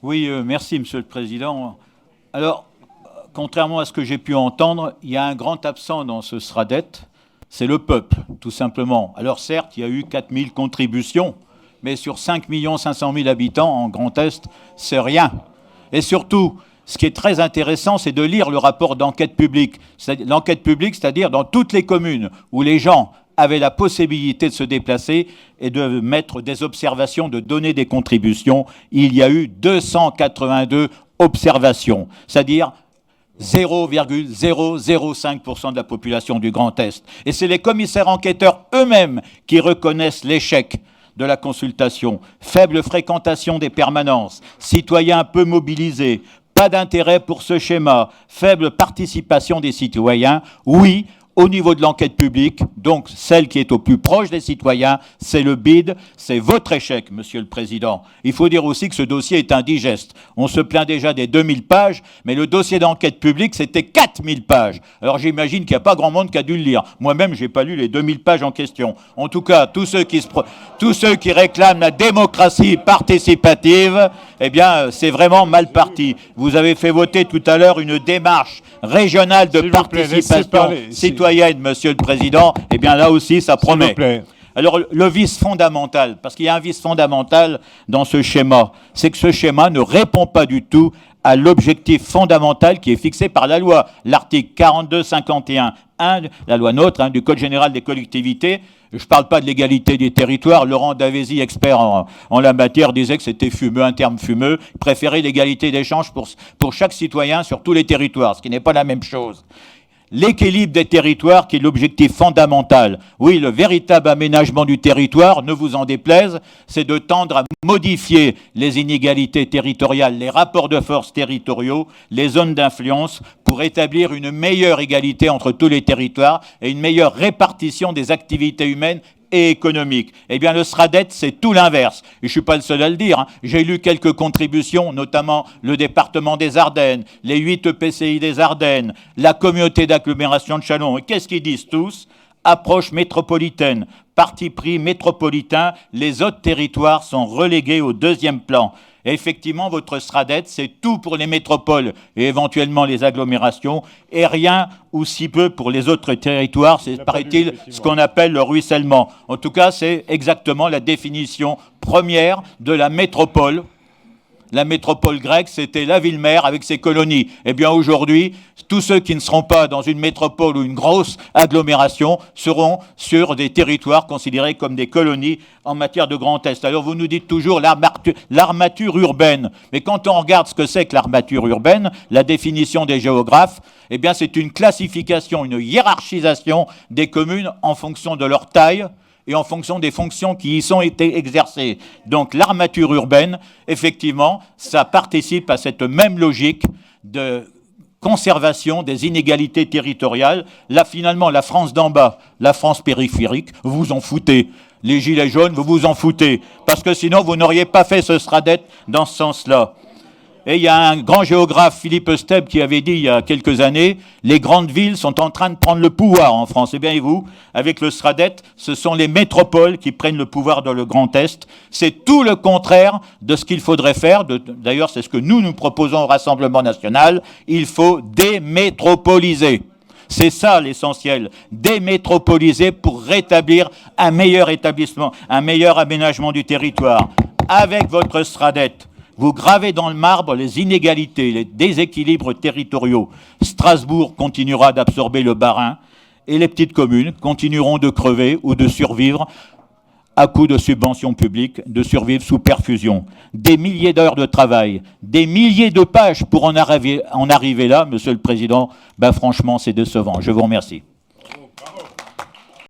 Oui, merci, Monsieur le Président. Alors, contrairement à ce que j'ai pu entendre, il y a un grand absent dans ce SRADET, c'est le peuple, tout simplement. Alors certes, il y a eu 4000 contributions, mais sur 5 500 000 habitants en Grand Est, c'est rien. Et surtout, ce qui est très intéressant, c'est de lire le rapport d'enquête publique. L'enquête publique, c'est-à-dire dans toutes les communes où les gens avaient la possibilité de se déplacer et de mettre des observations, de donner des contributions. Il y a eu 282 observations, c'est-à-dire 0,005% de la population du Grand Est. Et c'est les commissaires enquêteurs eux-mêmes qui reconnaissent l'échec de la consultation. Faible fréquentation des permanences, citoyens peu mobilisés, pas d'intérêt pour ce schéma, faible participation des citoyens. Oui, au niveau de l'enquête publique, donc celle qui est au plus proche des citoyens, c'est le bide, c'est votre échec, Monsieur le Président. Il faut dire aussi que ce dossier est indigeste. On se plaint déjà des 2000 pages, mais le dossier d'enquête publique, c'était 4000 pages. Alors j'imagine qu'il n'y a pas grand monde qui a dû le lire. Moi-même, je n'ai pas lu les 2000 pages en question. En tout cas, tous ceux qui réclament la démocratie participative, eh bien, c'est vraiment mal parti. Vous avez fait voter tout à l'heure une démarche régionale de participation citoyenne, Monsieur le Président. Eh bien, là aussi, ça promet. Alors, le vice fondamental, parce qu'il y a un vice fondamental dans ce schéma, c'est que ce schéma ne répond pas du tout à l'objectif fondamental qui est fixé par la loi, l'article 42-51-1, la loi NOTRe, du Code général des collectivités. Je ne parle pas de l'égalité des territoires. Laurent Davézy, expert en la matière, disait que c'était fumeux, un terme fumeux. Il préférait l'égalité d'échange pour chaque citoyen sur tous les territoires, ce qui n'est pas la même chose. L'équilibre des territoires qui est l'objectif fondamental. Oui, le véritable aménagement du territoire, ne vous en déplaise, c'est de tendre à modifier les inégalités territoriales, les rapports de force territoriaux, les zones d'influence, pour établir une meilleure égalité entre tous les territoires et une meilleure répartition des activités humaines et économique. Eh bien, le SRADET, c'est tout l'inverse. Et je ne suis pas le seul à le dire. J'ai lu quelques contributions, notamment le département des Ardennes, les 8 EPCI des Ardennes, la communauté d'agglomération de Châlons. Et qu'est-ce qu'ils disent tous? Approche métropolitaine, parti pris métropolitain, les autres territoires sont relégués au deuxième plan. Et effectivement, votre SRADET, c'est tout pour les métropoles et éventuellement les agglomérations, et rien ou si peu pour les autres territoires. C'est, paraît-il, ce qu'on appelle le ruissellement. En tout cas, c'est exactement la définition première de la métropole. La métropole grecque, c'était la ville-mère avec ses colonies. Eh bien, aujourd'hui, tous ceux qui ne seront pas dans une métropole ou une grosse agglomération seront sur des territoires considérés comme des colonies en matière de Grand Est. Alors, vous nous dites toujours l'armature urbaine. Mais quand on regarde ce que c'est que l'armature urbaine, la définition des géographes, eh bien, c'est une classification, une hiérarchisation des communes en fonction de leur taille et en fonction des fonctions qui y sont exercées. Donc l'armature urbaine, effectivement, ça participe à cette même logique de conservation des inégalités territoriales. Là, finalement, la France d'en bas, la France périphérique, vous vous en foutez. Les gilets jaunes, vous vous en foutez. Parce que sinon, vous n'auriez pas fait ce SRADET dans ce sens-là. Et il y a un grand géographe, Philippe Eusteb, qui avait dit il y a quelques années, les grandes villes sont en train de prendre le pouvoir en France. Eh bien, et vous, avec le SRADET, ce sont les métropoles qui prennent le pouvoir dans le Grand Est. C'est tout le contraire de ce qu'il faudrait faire. D'ailleurs, c'est ce que nous proposons au Rassemblement national. Il faut démétropoliser. C'est ça l'essentiel, démétropoliser pour rétablir un meilleur établissement, un meilleur aménagement du territoire. Avec votre SRADET, vous gravez dans le marbre les inégalités, les déséquilibres territoriaux. Strasbourg continuera d'absorber le Bas-Rhin et les petites communes continueront de crever ou de survivre à coup de subventions publiques, de survivre sous perfusion. Des milliers d'heures de travail, des milliers de pages pour en arriver là, Monsieur le Président, ben franchement, c'est décevant. Je vous remercie.